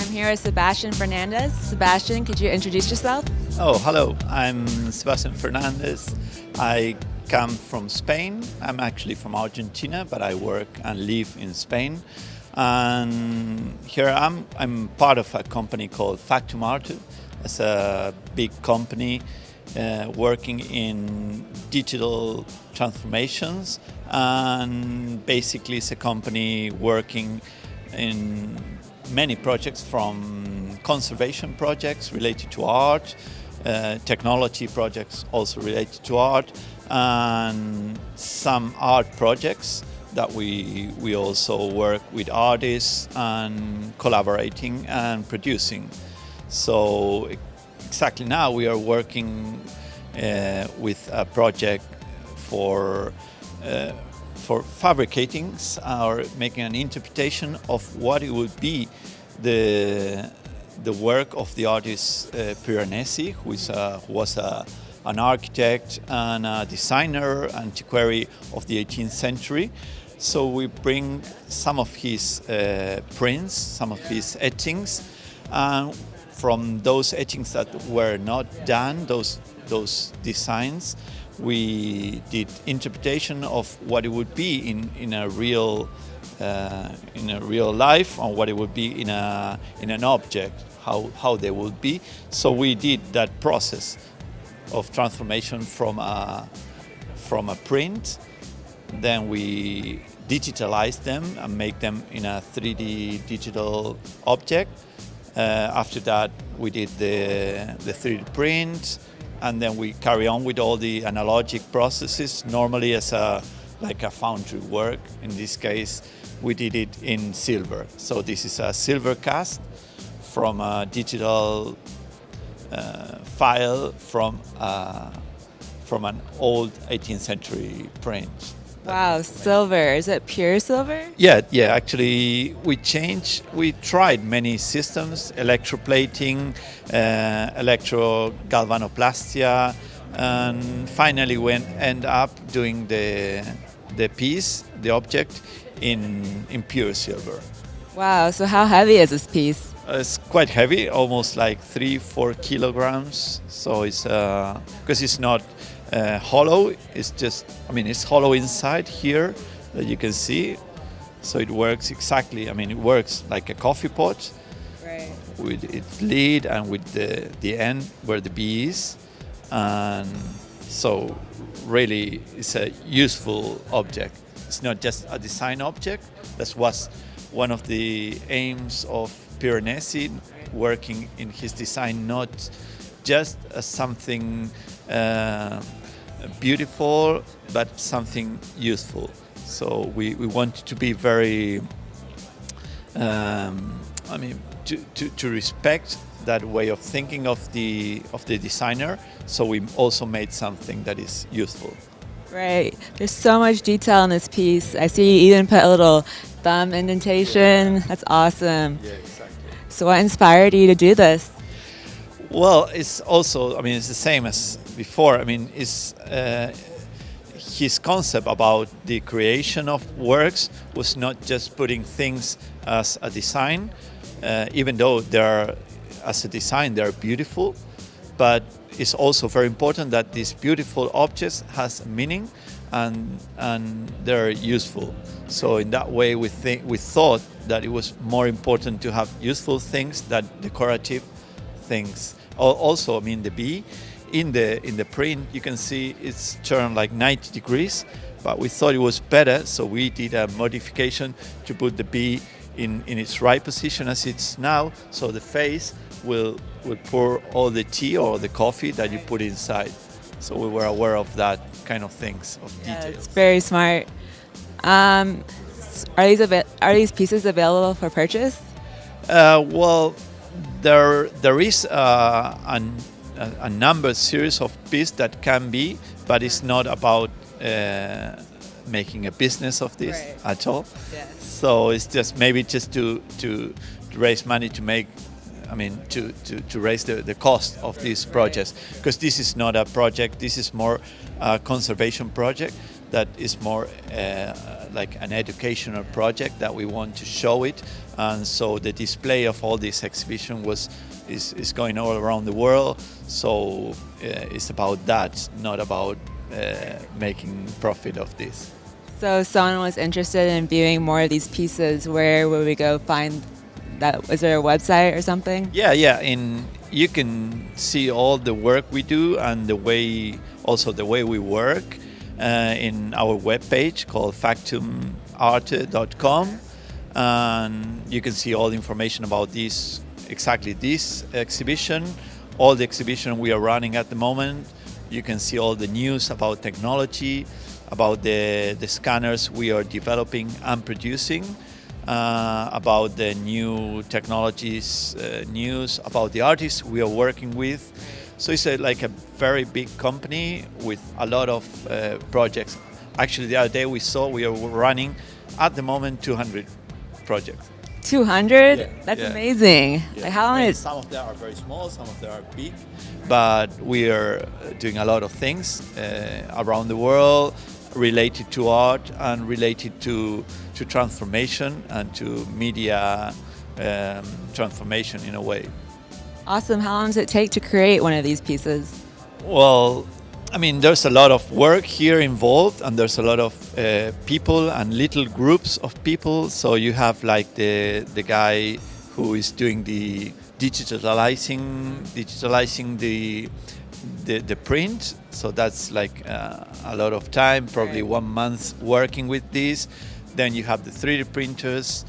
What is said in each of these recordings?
I'm here with Sebastian Fernandez. Sebastian, could you introduce yourself? Oh, hello. I'm Sebastian Fernandez. I come from Spain. I'm actually from Argentina, but I work and live in Spain. And here I'm part of a company called Factum Arte. It's a big company working in digital transformations, and basically it's a company working in many projects, from conservation projects related to art, technology projects also related to art, and some art projects that we also work with artists and collaborating and producing. So exactly now we are working with a project for fabricating or making an interpretation of what it would be the work of the artist Piranesi, who was an architect and a designer, antiquary of the 18th century. So we bring some of his prints, some of his etchings, and from those etchings that were not done, those designs, we did interpretation of what it would be in a real life, or what it would be in an object, how they would be. So we did that process of transformation from a print. Then we digitalize them and make them in a 3D digital object. After that, we did the 3D print, and then we carry on with all the analogic processes, normally as like a foundry work. In this case, we did it in silver. So this is a silver cast from a digital file from an old 18th century print. Wow, silver. Is it pure silver? Yeah. Actually, we tried many systems: electroplating, electrogalvanoplastia, and finally we end up doing the piece, the object, in pure silver. Wow, so how heavy is this piece? It's quite heavy, almost like 3-4 kilograms. So it's because it's not hollow. It's it's hollow inside here that you can see. So it works exactly. It works like a coffee pot, Right. with its lid and with the end where the bee is. And so really it's a useful object. It's not just a design object. That was one of the aims of Piranesi, working in his design not just as something beautiful, but something useful. So we wanted to be very, to respect that way of thinking of the designer. So we also made something that is useful. Right. There's so much detail in this piece. I see you even put a little thumb indentation. That's awesome. Yeah, exactly. So what inspired you to do this? Well, it's also, it's the same as before. It's his concept about the creation of works was not just putting things as a design, even though as a design they're beautiful, but it's also very important that these beautiful objects has meaning and they're useful. So in that way, we thought that it was more important to have useful things than decorative things. Also, the bee in the print, you can see it's turned like 90 degrees, but we thought it was better, so we did a modification to put the bee in its right position as it's now, so the face will pour all the tea or the coffee that you put inside. So we were aware of that kind of things, of details. It's very smart. Are these pieces available for purchase? Well, there is a number series of pieces that can be, but it's not about making a business of this at all. Yes. So it's just maybe just to raise money to make, to raise the cost of these projects, because this is not a project. This is more a conservation project that is more like an educational project that we want to show it. And so the display of all this exhibition is going all around the world. So it's about that, not about making profit of this. So if someone was interested in viewing more of these pieces, where would we go find that? Is there a website or something? Yeah. You can see all the work we do and the way we work in our webpage called factumarte.com, and you can see all the information about this exhibition, all the exhibition we are running at the moment. You can see all the news about technology, about the scanners we are developing and producing, about the new technologies, news about the artists we are working with. So it's like a very big company with a lot of projects. Actually, the other day we are running at the moment 200 projects. 200? Yeah, That's yeah. amazing. Yeah. Like, how long is? Some of them are very small, some of them are big, but we are doing a lot of things around the world related to art and related to transformation and to media transformation in a way. Awesome. How long does it take to create one of these pieces? Well, I mean, there's a lot of work here involved, and there's a lot of people and little groups of people. So you have like the guy who is doing the digitalizing the print. So that's like a lot of time, probably Right. 1 month working with this. Then you have the 3D printers.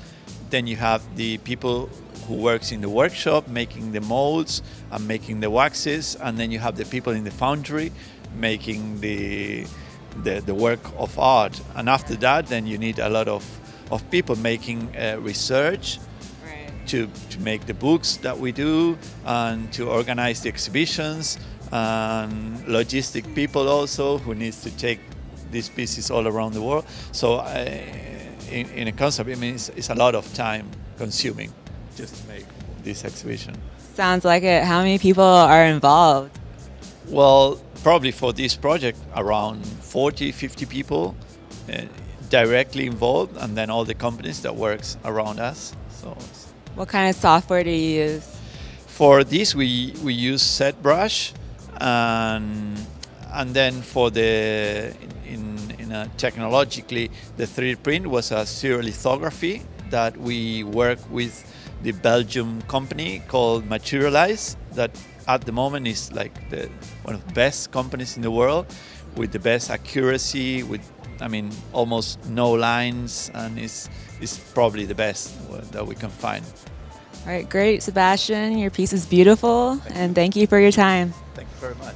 Then you have the people who works in the workshop making the molds and making the waxes, and then you have the people in the foundry making the work of art. And after that, then you need a lot of people making research Right. to make the books that we do and to organize the exhibitions, and logistic people also who needs to take these pieces all around the world. So in a concept, I mean, it's a lot of time consuming just to make this exhibition. Sounds like it. How many people are involved? Well, probably for this project, around 40, 50 people directly involved, and then all the companies that works around us. So What kind of software do you use? for this, we use SIGGRAPH, and then for the technologically, the 3D print was a serial lithography that we work with the Belgium company called Materialize, that at the moment is like one of the best companies in the world, with the best accuracy, with almost no lines, and is probably the best that we can find. All right, great, Sebastian. Your piece is beautiful, and thank you for your time. Thank you very much.